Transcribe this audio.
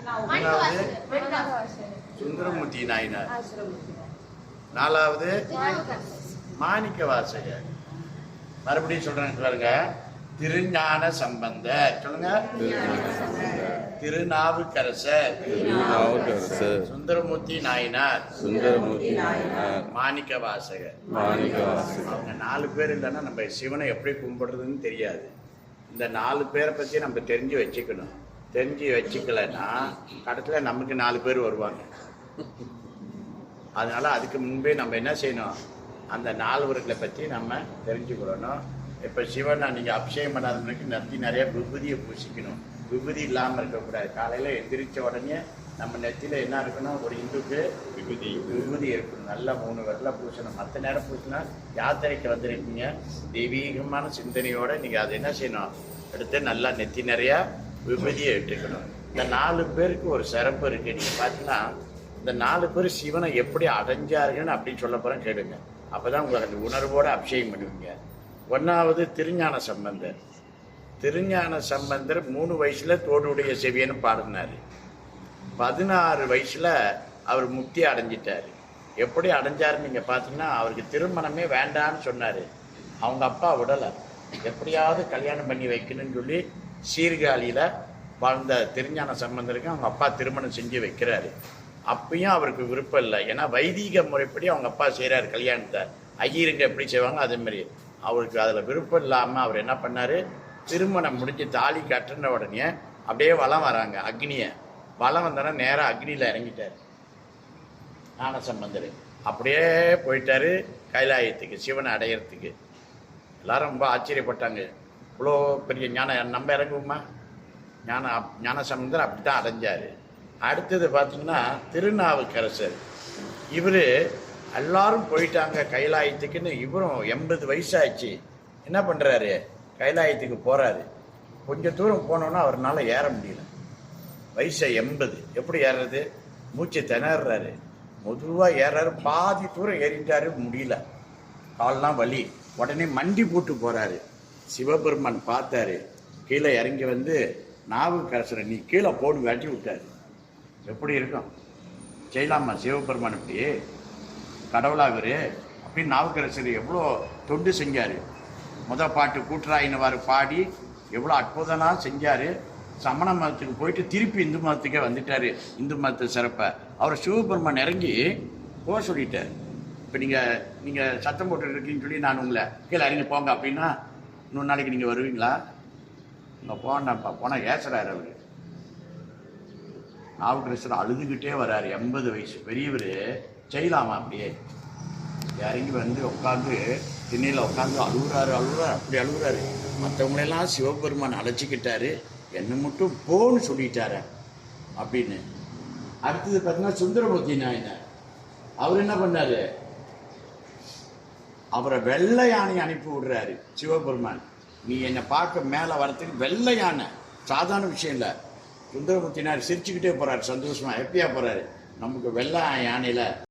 மூணாவது சுந்தரமூர்த்தி நாயனார், நாலாவது மாணிக்க வாசகர். மறுபடியும் சொல்றேன் பாருங்க, திருஞான சம்பந்தர், சொல்லுங்க, திருநாவுக்கரசர், சுந்தரமூர்த்தி நாயனார், மாணிக்க வாசகர். அவங்க 4 பேர் இல்லைன்னா நம்ம சிவனை எப்படி கும்பிடுறதுன்னு தெரியாது. இந்த 4 பேரை பத்தி நம்ம தெரிஞ்சு வச்சுக்கணும். தெரிஞ்சு வச்சுக்கலன்னா கடைசியில் நமக்கு 4 பேர் வருவாங்க. அதனால அதுக்கு முன்பே நம்ம என்ன செய்யணும், அந்த 4 பற்றி நம்ம தெரிஞ்சுக்கிறணும். இப்போ சிவனை நீங்கள் அபிஷேகம் பண்ணாதவனுக்கு நிறைய விபூதியை பூசிக்கணும். விபூதி இல்லாமல் இருக்கக்கூடாது. காலையில் எந்திரிச்ச உடனே நம்ம நெத்தியில் என்ன இருக்கணும், ஒரு இந்துக்கு விபூதி இருக்கணும். நல்லா 3 விரல பூசணும். மற்ற நேரம் பூசினா யாத்திரைக்கு வந்திருக்கீங்க, தெய்வீகமான சிந்தனையோடு நீங்கள் அதை என்ன செய்யணும், எடுத்து நல்லா நெத்தி நிறையா விபூதியை எடுத்துக்கணும். இந்த 4 பேருக்கு ஒரு சிறப்பு இருக்குது. நீங்கள் பார்த்தீங்கன்னா இந்த 4 பேர் சிவனை எப்படி அடைஞ்சார்கள்னு அப்படின்னு சொல்ல போகிறேன், கேளுங்க. அப்போ தான் உங்களுக்கு அந்த உணர்வோடு அபிஷேகம் பண்ணுவீங்க. 1வது திருஞான சம்பந்தர். திருஞான சம்பந்தர் 3 வயசுல தோடுடைய செவியன்னு பாடினார். 16 வயசுல அவர் முக்தி அடைஞ்சிட்டார். எப்படி அடைஞ்சாருன்னு நீங்கள் பார்த்தீங்கன்னா, அவருக்கு திருமணமே வேண்டான்னு சொன்னார். அவங்க அப்பா விடலை, எப்படியாவது கல்யாணம் பண்ணி வைக்கணும்னு சொல்லி சீர்காழியில் வாழ்ந்த திருஞான சம்பந்தருக்கு அவங்க அப்பா திருமணம் செஞ்சு வைக்கிறாரு. அப்பயும் அவருக்கு விருப்பம் இல்லை. ஏன்னா வைதீக முறைப்படி அவங்க அப்பா செய்கிறாரு கல்யாணத்தை. ஐயருங்க எப்படி செய்வாங்க அதே மாதிரி. அவருக்கு அதில் விருப்பம் இல்லாமல் அவர் என்ன பண்ணார், திருமணம் முடிஞ்சு தாலி கட்டுன உடனே அப்படியே வலம் வராங்க அக்னியை. வலம் வந்தோன்னா நேராக அக்னியில் இறங்கிட்டார் ஞான சம்பந்தர். அப்படியே போயிட்டாரு கைலாயத்துக்கு, சிவனை அடையிறதுக்கு. எல்லாரும் ரொம்ப ஆச்சரியப்பட்டாங்க. இவ்வளோ பெரிய ஞானம் நம்ம இறங்குவோமா? ஞான சம்பந்தர் அப்படி தான் அடைஞ்சார். அடுத்தது பார்த்தீங்கன்னா திருநாவுக்கரசர். இவர் எல்லாரும் போயிட்டாங்க கைலாயத்துக்குன்னு, இவரும் 80 வயசாச்சு. என்ன பண்ணுறாரு, கைலாயத்துக்கு போகிறாரு. கொஞ்சம் தூரம் போனோன்னா அவரால் ஏற முடியல. வயசு 80. எப்படி ஏறுறது, மூச்சு திணறாரு. மெதுவாக ஏறாரு. பாதி தூரம் ஏறிட்டாரு, முடியல, கால்லாம் வலி. உடனே மண்டி போட்டு போகிறாரு. சிவபெருமான் பார்த்தாரு, கீழே இறங்கி வந்து நாவுக்கரசரை நீ கீழே போடு வெட்டி விட்டாரு. எப்படி இருக்கும், செய்யலாமா சிவபெருமான் இப்படி கடவுளாகரு அப்படின்னு? நாவுக்கரசர் எவ்வளோ தொண்டு செஞ்சார். பாட்டு கூட்டுறாயினவாறு பாடி எவ்வளோ அற்புதமாக செஞ்சார். சமண மதத்துக்கு போயிட்டு திருப்பி இந்து மதத்துக்கே வந்துட்டார். இந்து மதத்தை சிறப்பை அவரை சிவபெருமான் இறங்கி போக சொல்லிட்டார். இப்போ நீங்கள் சத்தம் போட்டுருக்கீங்கன்னு சொல்லி நான் உங்களை கீழே இறங்கி போங்க அப்படின்னா, 3 நாளைக்கு நீங்கள் வருவீங்களா? இங்கே போனாப்பா போனால் ஏசுறாரு அவர். நாவுக்கரசர் அழுதுகிட்டே வர்றாரு. 80 வயசு பெரியவர். செய்யலாமா அப்படியே? இறங்கி வந்து உட்காந்து திண்ணையில் உட்காந்து அழுகுறாரு. அப்படி அழுகுறாரு. மற்றவங்களெல்லாம் சிவபெருமான் அழைச்சிக்கிட்டாரு, என்னை மட்டும் போன்னு சொல்லிட்டாரு அப்படின்னு. அடுத்தது பார்த்தீங்கன்னா சுந்தரமூர்த்தி நாயனார். அவர் என்ன பண்ணாரு, அவரை வெள்ளை யானை அனுப்பி விடுறாரு சிவபெருமான். நீ என்னை பார்க்க மேலே வரத்துக்கு வெள்ளை யானை சாதாரண விஷயம் இல்லை. சுந்தரமூர்த்தினார் சிரிச்சுக்கிட்டே போகிறார், சந்தோஷமா ஹாப்பியாக போகிறாரு. நமக்கு வெள்ளை யானையில்